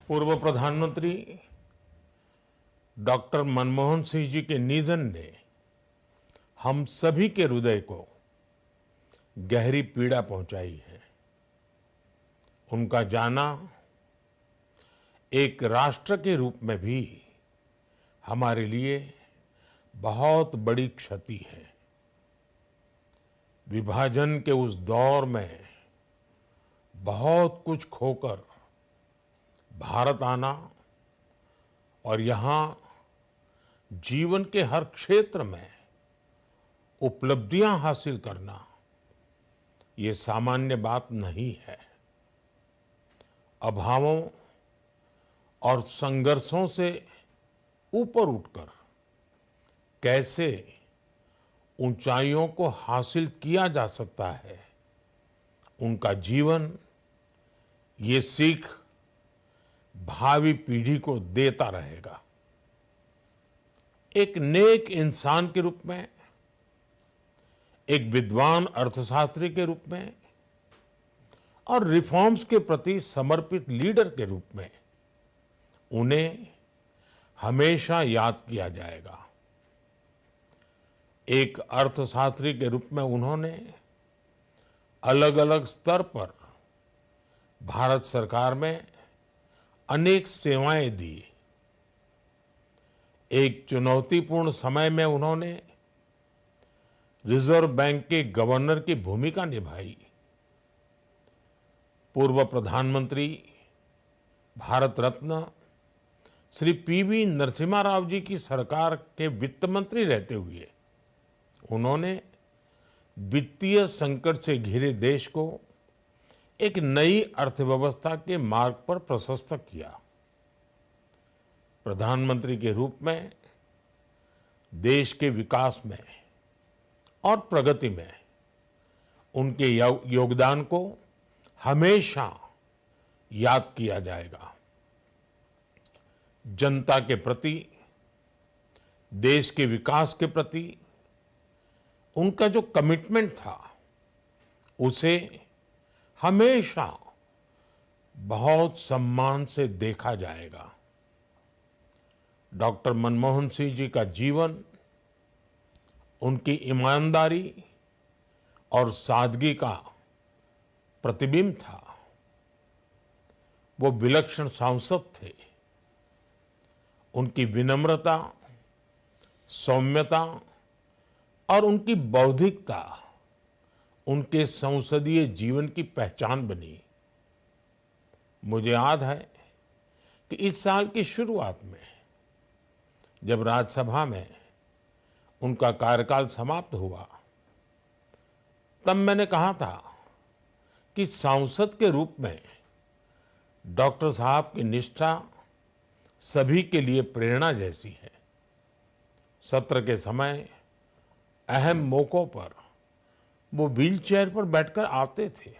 पूर्व प्रधानमंत्री डॉक्टर मनमोहन सिंह जी के निधन ने हम सभी के हृदय को गहरी पीड़ा पहुंचाई है। उनका जाना एक राष्ट्र के रूप में भी हमारे लिए बहुत बड़ी क्षति है। विभाजन के उस दौर में बहुत कुछ खोकर भारत आना और यहाँ जीवन के हर क्षेत्र में उपलब्धियां हासिल करना ये सामान्य बात नहीं है। अभावों और संघर्षों से ऊपर उठकर कैसे ऊंचाइयों को हासिल किया जा सकता है, उनका जीवन ये सीख भावी पीढ़ी को देता रहेगा। एक नेक इंसान के रूप में, एक विद्वान अर्थशास्त्री के रूप में और रिफॉर्म्स के प्रति समर्पित लीडर के रूप में उन्हें हमेशा याद किया जाएगा। एक अर्थशास्त्री के रूप में उन्होंने अलग अलग स्तर पर भारत सरकार में अनेक सेवाएं दी। एक चुनौतीपूर्ण समय में उन्होंने रिजर्व बैंक के गवर्नर की भूमिका निभाई। पूर्व प्रधानमंत्री भारत रत्न श्री पीवी नरसिम्हा राव जी की सरकार के वित्त मंत्री रहते हुए उन्होंने वित्तीय संकट से घिरे देश को एक नई अर्थव्यवस्था के मार्ग पर प्रशस्त किया। प्रधानमंत्री के रूप में देश के विकास में और प्रगति में उनके योगदान को हमेशा याद किया जाएगा। जनता के प्रति, देश के विकास के प्रति उनका जो कमिटमेंट था उसे हमेशा बहुत सम्मान से देखा जाएगा। डॉक्टर मनमोहन सिंह जी का जीवन उनकी ईमानदारी और सादगी का प्रतिबिंब था। वो विलक्षण सांसद थे। उनकी विनम्रता, सौम्यता और उनकी बौद्धिकता उनके संसदीय जीवन की पहचान बनी। मुझे याद है कि इस साल की शुरुआत में जब राज्यसभा में उनका कार्यकाल समाप्त हुआ, तब मैंने कहा था कि सांसद के रूप में डॉक्टर साहब की निष्ठा सभी के लिए प्रेरणा जैसी है। सत्र के समय अहम मौकों पर वो व्हीलचेयर पर बैठकर आते थे,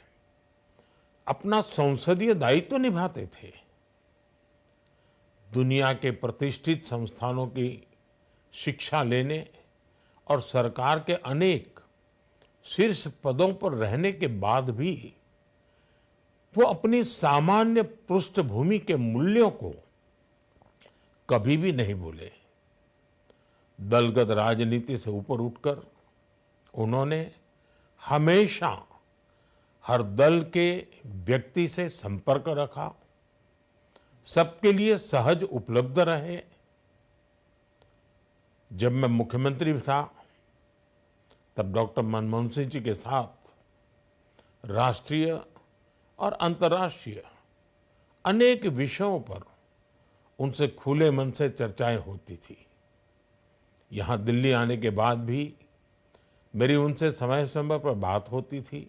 अपना संसदीय दायित्व निभाते थे। दुनिया के प्रतिष्ठित संस्थानों की शिक्षा लेने और सरकार के अनेक शीर्ष पदों पर रहने के बाद भी वो अपनी सामान्य पृष्ठभूमि के मूल्यों को कभी भी नहीं भूले। दलगत राजनीति से ऊपर उठकर उन्होंने हमेशा हर दल के व्यक्ति से संपर्क रखा, सबके लिए सहज उपलब्ध रहे। जब मैं मुख्यमंत्री था तब डॉक्टर मनमोहन सिंह जी के साथ राष्ट्रीय और अंतर्राष्ट्रीय अनेक विषयों पर उनसे खुले मन से चर्चाएं होती थी। यहाँ दिल्ली आने के बाद भी मेरी उनसे समय समय पर बात होती थी,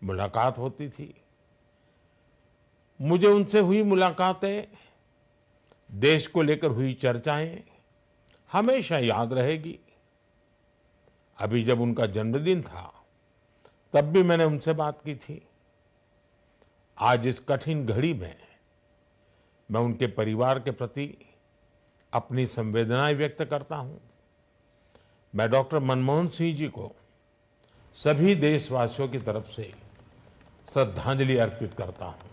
मुलाकात होती थी। मुझे उनसे हुई मुलाकातें, देश को लेकर हुई चर्चाएं हमेशा याद रहेगी। अभी जब उनका जन्मदिन था तब भी मैंने उनसे बात की थी। आज इस कठिन घड़ी में मैं उनके परिवार के प्रति अपनी संवेदनाएं व्यक्त करता हूं। मैं डॉक्टर मनमोहन सिंह जी को सभी देशवासियों की तरफ से श्रद्धांजलि अर्पित करता हूं।